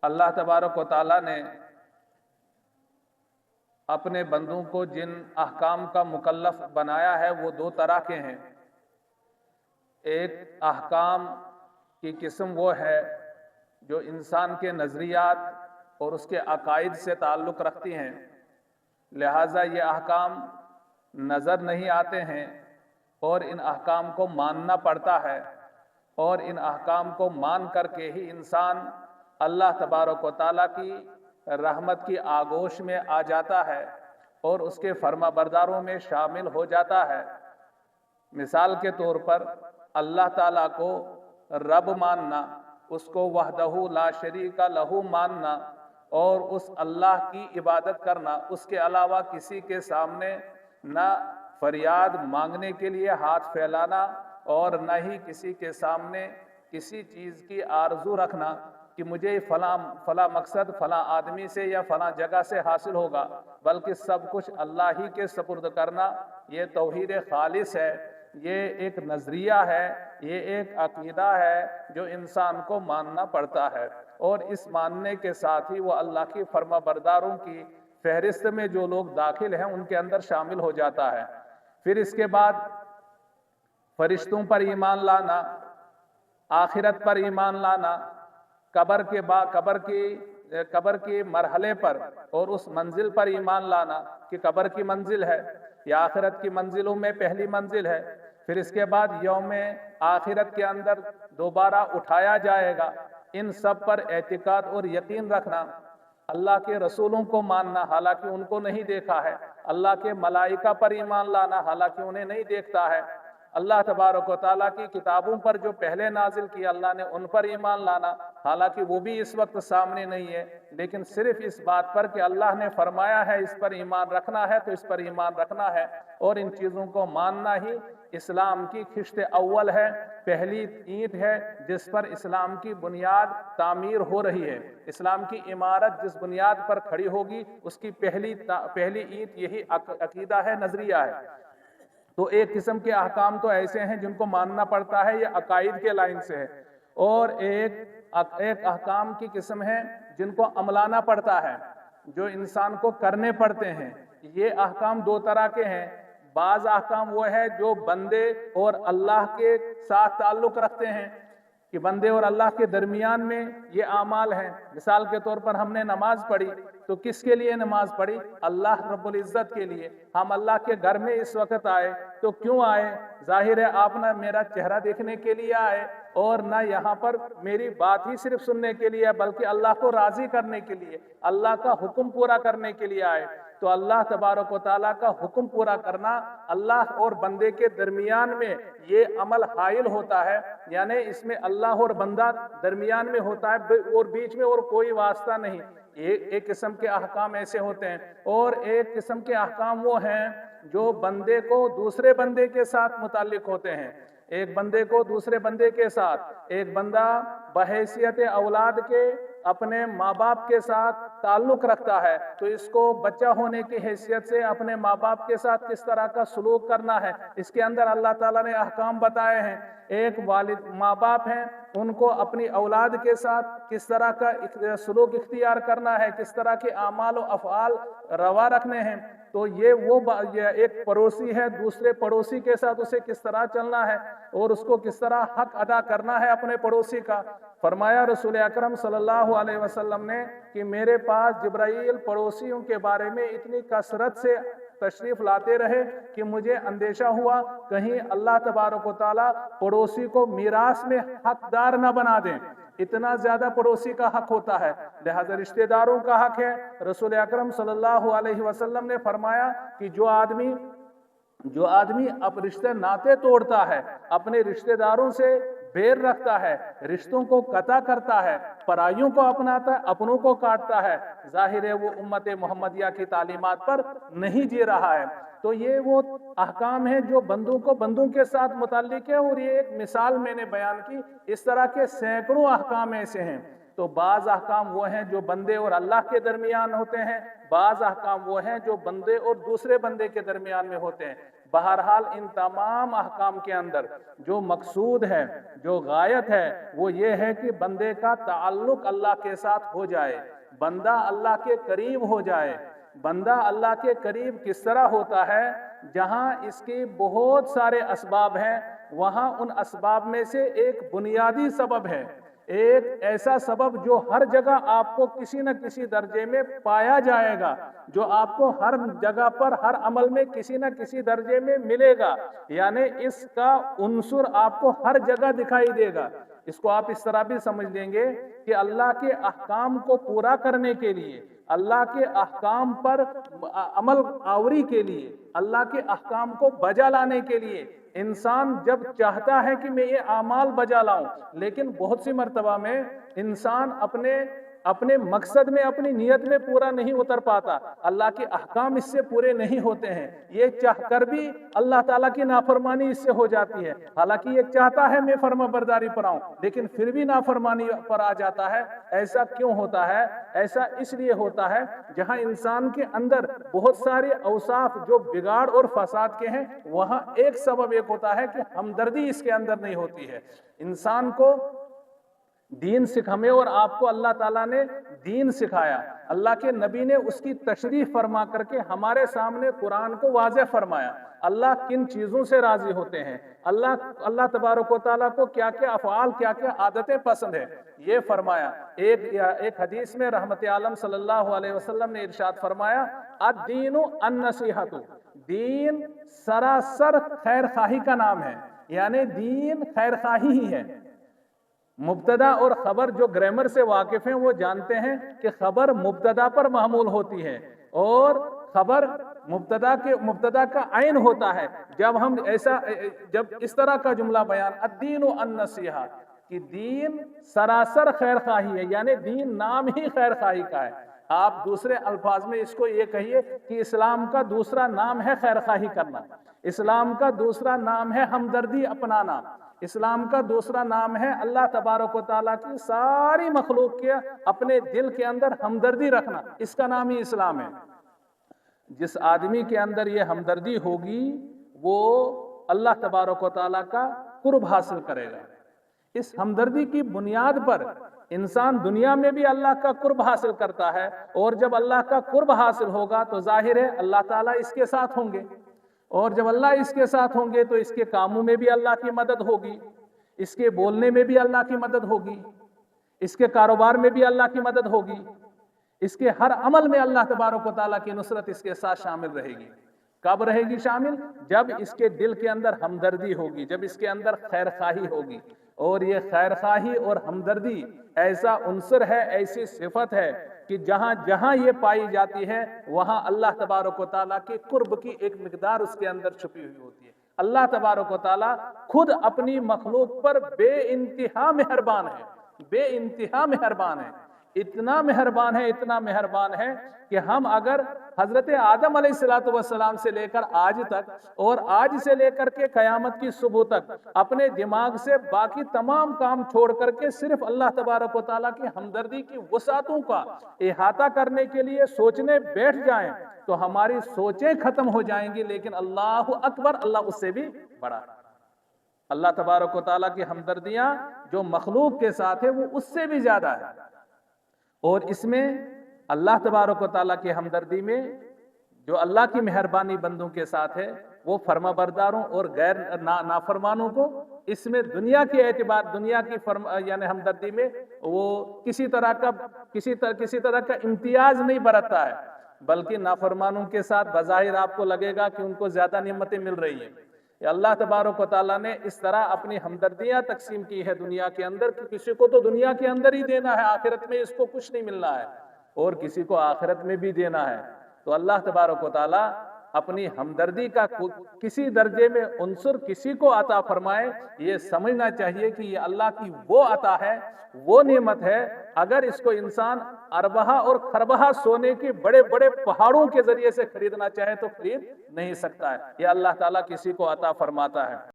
اللہ तबारक व तआला ने अपने बंदों को जिन अहकाम का मुकल्लफ बनाया है वो दो तरह के हैं। एक अहकाम की किस्म वो है जो इंसान के नज़रियात और उसके अकायद से ताल्लुक़ रखती हैं, लिहाजा ये अहकाम नज़र नहीं आते हैं और इन अहकाम को मानना पड़ता है, और इन अहकाम को मान करके ही इंसान अल्लाह तबारक व तआला की रहमत की आगोश में आ जाता है और उसके फर्माबरदारों में शामिल हो जाता है। मिसाल के तौर पर अल्लाह ताला को रब मानना, उसको वहदहू ला शरीका लहू मानना और उस अल्लाह की इबादत करना, उसके अलावा किसी के सामने न फरियाद मांगने के लिए हाथ फैलाना और न ही किसी के सामने किसी चीज़ की आरजू रखना कि मुझे फला मकसद फला आदमी से या फला जगह से हासिल होगा, बल्कि सब कुछ अल्लाह ही के सपुर्द करना, ये तौहीद खालिस है, ये एक नज़रिया है, ये एक अकीदा है जो इंसान को मानना पड़ता है। और इस मानने के साथ ही वो अल्लाह की फर्माबरदारों की फहरिस्त में जो लोग दाखिल हैं उनके अंदर शामिल हो जाता है। फिर इसके बाद फरिश्तों पर ईमान लाना, आखिरत पर ईमान लाना, कब्र के मरहले पर और उस मंजिल पर ईमान लाना कि कब्र की मंजिल है या आखिरत की मंजिलों में पहली मंजिल है। फिर इसके बाद यौम आखिरत के अंदर दोबारा उठाया जाएगा, इन सब पर एतिकाद और यकीन रखना। अल्लाह के रसूलों को मानना हालांकि उनको नहीं देखा है, अल्लाह के मलाइका पर ईमान लाना हालांकि उन्हें नहीं देखता है, अल्लाह तबारक व तआला की किताबों पर जो पहले नाजिल किया अल्लाह ने उन पर ईमान लाना, हालांकि वो भी इस वक्त सामने नहीं है, लेकिन सिर्फ इस बात पर कि अल्लाह ने फरमाया है इस पर ईमान रखना है तो इस पर ईमान रखना है। और इन चीज़ों को मानना ही इस्लाम की खिश्त अव्वल है, पहली ईंट है जिस पर इस्लाम की बुनियाद तामीर हो रही है। इस्लाम की इमारत जिस बुनियाद पर खड़ी होगी उसकी पहली ईंट यही अकीदा है, नजरिया है। तो एक किस्म के अहकाम तो ऐसे हैं जिनको मानना पड़ता है, ये अकायद के लाइन से है, और एक अहकाम की किस्म है जिनको अमलाना पड़ता है, जो इंसान को करने पड़ते हैं। ये अहकाम दो तरह के हैं। बाज़ अहकाम वो है जो बंदे और अल्लाह के साथ ताल्लुक़ रखते हैं कि बंदे और अल्लाह के दरमियान में ये आमाल हैं। मिसाल के तौर पर हमने नमाज पढ़ी तो किसके लिए नमाज पढ़ी? अल्लाह रब्बुल इज़्ज़त के लिए। हम अल्लाह के घर में इस वक्त आए तो क्यों आए? जाहिर है आप ना मेरा चेहरा देखने के लिए आए और ना यहाँ पर मेरी बात ही सिर्फ सुनने के लिए, बल्कि अल्लाह को राज़ी करने के लिए, अल्लाह का हुक्म पूरा करने के लिए आए। तो अल्लाह तबारक व तआला का हुक्म पूरा करना अल्लाह और बंदे के दरमियान में ये अमल हाइल होता है, यानी इसमें अल्लाह और बंदा दरमियान में होता है और बीच में और कोई वास्ता नहीं। एक किस्म के अहकाम ऐसे होते हैं, और एक किस्म के अहकाम वो हैं जो बंदे को दूसरे बंदे के साथ मुताल्लिक होते हैं। एक बंदे को दूसरे बंदे के साथ, एक बंदा बहैसियत औलाद के अपने माँ बाप के साथ ताल्लुक़ रखता है तो इसको बच्चा होने की हैसियत से अपने माँ बाप के साथ किस तरह का सलूक करना है, इसके अंदर अल्लाह ताला ने अहकाम बताए हैं। एक वालिद माँ बाप हैं, उनको अपनी औलाद के साथ किस तरह का सलूक इख्तियार करना है, किस तरह के आमाल व अफ़आल रवा रखने हैं। तो ये एक पड़ोसी है, दूसरे पड़ोसी के साथ उसे किस तरह चलना है और उसको किस तरह हक अदा करना है अपने पड़ोसी का। फरमाया रसूल अकरम सल्लल्लाहु अलैहि वसल्लम ने कि मेरे पास जिब्राईल पड़ोसियों के बारे में इतनी कसरत से तशरीफ लाते रहे कि मुझे अंदेशा हुआ कहीं अल्लाह तबारक व तआला पड़ोसी को मीरास में हकदार न बना दें। इतना ज्यादा पड़ोसी का हक होता है, लिहाजा रिश्तेदारों का हक है। रसूल अकरम सल्लल्लाहु अलैहि वसल्लम ने फरमाया कि जो आदमी अब रिश्ते नाते तोड़ता है, अपने रिश्तेदारों से बैर रखता है, रिश्तों को कता करता है, पराइयों को अपनाता है, अपनों को काटता है, जाहिर है वो उम्मत मोहम्मदिया की तालीमात पर नहीं जी रहा है। तो ये वो अहकाम है जो बंदों को बंदों के साथ मुताल्लिक है, और ये एक मिसाल मैंने बयान की। इस तरह के सैकड़ों अहकाम ऐसे हैं। तो बाज़ अहकाम वो हैं जो बंदे और अल्लाह के दरमियान होते हैं, बाज़ अहकाम वो हैं जो बंदे और दूसरे बंदे के दरमियान में होते हैं। بہرحال ان تمام احکام کے اندر جو مقصود ہے، جو غایت ہے، وہ یہ ہے کہ بندے کا تعلق اللہ کے ساتھ ہو جائے، بندہ اللہ کے قریب ہو جائے۔ بندہ اللہ کے قریب کس طرح ہوتا ہے؟ جہاں اس کے بہت سارے اسباب ہیں، وہاں ان اسباب میں سے ایک بنیادی سبب ہے، ایک ایسا سبب جو ہر جگہ آپ کو کسی نہ کسی درجے میں پایا جائے گا، جو آپ کو ہر جگہ پر ہر عمل میں کسی نہ کسی درجے میں ملے گا، یعنی اس کا عنصر آپ کو ہر جگہ دکھائی دے گا۔ اس کو آپ اس طرح بھی سمجھ لیں گے کہ اللہ کے احکام کو پورا کرنے کے لیے، اللہ کے احکام پر عمل آوری کے لیے، اللہ کے احکام کو بجا لانے کے لیے انسان جب چاہتا ہے کہ میں یہ اعمال بجا لاؤں، لیکن بہت سی مرتبہ میں انسان اپنے مقصد میں، اپنی نیت میں پورا نہیں اتر پاتا، اللہ کے احکام اس سے پورے نہیں ہوتے ہیں، یہ چاہ کر بھی اللہ تعالیٰ کی نافرمانی اس سے ہو جاتی ہے، حالانکہ یہ چاہتا ہے میں فرما برداری پر آؤں، لیکن پھر بھی نافرمانی پر آ جاتا ہے۔ ایسا کیوں ہوتا ہے؟ ایسا اس لیے ہوتا ہے جہاں انسان کے اندر بہت سارے اوصاف جو بگاڑ اور فساد کے ہیں، وہاں ایک سبب ایک ہوتا ہے کہ ہمدردی اس کے اندر نہیں ہوتی ہے۔ انسان کو دین ہمیں اور آپ کو اللہ تعالیٰ نے دین سکھایا، اللہ کے نبی نے اس کی تشریح فرما کر کے ہمارے سامنے قرآن کو واضح فرمایا۔ اللہ کن چیزوں سے راضی ہوتے ہیں، اللہ تبارک و تعالیٰ کو کیا کیا افعال، کیا کیا عادتیں پسند ہیں، یہ فرمایا۔ ایک حدیث میں رحمت عالم صلی اللہ علیہ وسلم نے ارشاد فرمایا، الدین النصیحۃ، دین سراسر خیر خواہی کا نام ہے، یعنی دین خیر خواہی ہی ہے۔ مبتدا اور خبر جو گرامر سے واقف ہیں وہ جانتے ہیں کہ خبر مبتدا پر محمول ہوتی ہے، اور خبر مبتدا کا عین ہوتا ہے۔ جب اس طرح کا جملہ بیان، الدین النصیحہ، کہ دین سراسر خیر خواہی ہے، یعنی دین نام ہی خیر خواہی کا ہے۔ آپ دوسرے الفاظ میں اس کو یہ کہیے کہ اسلام کا دوسرا نام ہے خیر خواہی کرنا، اسلام کا دوسرا نام ہے ہمدردی اپنانا، اسلام کا دوسرا نام ہے اللہ تبارک و تعالیٰ کی ساری مخلوق کے اپنے دل کے اندر ہمدردی رکھنا، اس کا نام ہی اسلام ہے۔ جس آدمی کے اندر یہ ہمدردی ہوگی وہ اللہ تبارک و تعالیٰ کا قرب حاصل کرے گا۔ اس ہمدردی کی بنیاد پر انسان دنیا میں بھی اللہ کا قرب حاصل کرتا ہے، اور جب اللہ کا قرب حاصل ہوگا تو ظاہر ہے اللہ تعالیٰ اس کے ساتھ ہوں گے، اور جب اللہ اس کے ساتھ ہوں گے تو اس کے کاموں میں بھی اللہ کی مدد ہوگی، اس کے بولنے میں بھی اللہ کی مدد ہوگی، اس کے کاروبار میں بھی اللہ کی مدد ہوگی، اس کے ہر عمل میں اللہ تبارک و تعالیٰ کی نصرت اس کے ساتھ شامل رہے گی۔ کب رہے گی شامل؟ جب اس کے دل کے اندر ہمدردی ہوگی، جب اس کے اندر خیر خواہی ہوگی۔ اور یہ خیر خواہی اور ہمدردی ایسا عنصر ہے، ایسی صفت ہے کہ جہاں جہاں یہ پائی جاتی ہے وہاں اللہ تبارک و تعالیٰ کے قرب کی ایک مقدار اس کے اندر چھپی ہوئی ہوتی ہے۔ اللہ تبارک و تعالیٰ خود اپنی مخلوق پر بے انتہا مہربان ہے، بے انتہا مہربان ہے، اتنا مہربان ہے، اتنا مہربان ہے کہ ہم اگر حضرت آدم علیہ السلام سے لے کر آج تک، اور آج سے لے کر کے قیامت کی صبح تک اپنے دماغ سے باقی تمام کام چھوڑ کر کے صرف اللہ تبارک و تعالیٰ کی ہمدردی کی وسعتوں کا احاطہ کرنے کے لیے سوچنے بیٹھ جائیں تو ہماری سوچیں ختم ہو جائیں گی، لیکن اللہ اکبر، اللہ اس سے بھی بڑا ہے۔ اللہ تبارک و تعالیٰ کی ہمدردیاں جو مخلوق کے ساتھ ہے وہ اس سے بھی زیادہ ہے، اور اس میں اللہ تبارک و تعالیٰ کی ہمدردی میں جو اللہ کی مہربانی بندوں کے ساتھ ہے وہ فرما برداروں اور غیر نافرمانوں کو اس میں دنیا کے اعتبار، دنیا کی یعنی ہمدردی میں وہ کسی طرح کا امتیاز نہیں برتتا ہے، بلکہ نافرمانوں کے ساتھ بظاہر آپ کو لگے گا کہ ان کو زیادہ نعمتیں مل رہی ہیں۔ اللہ تبارک و تعالیٰ نے اس طرح اپنی ہمدردیاں تقسیم کی ہے دنیا کے اندر کہ کسی کو تو دنیا کے اندر ہی دینا ہے، آخرت میں اس کو کچھ نہیں ملنا ہے، اور کسی کو آخرت میں بھی دینا ہے۔ تو اللہ تبارک و تعالیٰ اپنی ہمدردی کا کسی درجے میں عنصر کسی کو عطا فرمائے، یہ سمجھنا چاہیے کہ یہ اللہ کی وہ عطا ہے، وہ نعمت ہے، اگر اس کو انسان اربہ اور خربہ سونے کے بڑے بڑے پہاڑوں کے ذریعے سے خریدنا چاہے تو خرید نہیں سکتا ہے، یہ اللہ تعالیٰ کسی کو عطا فرماتا ہے۔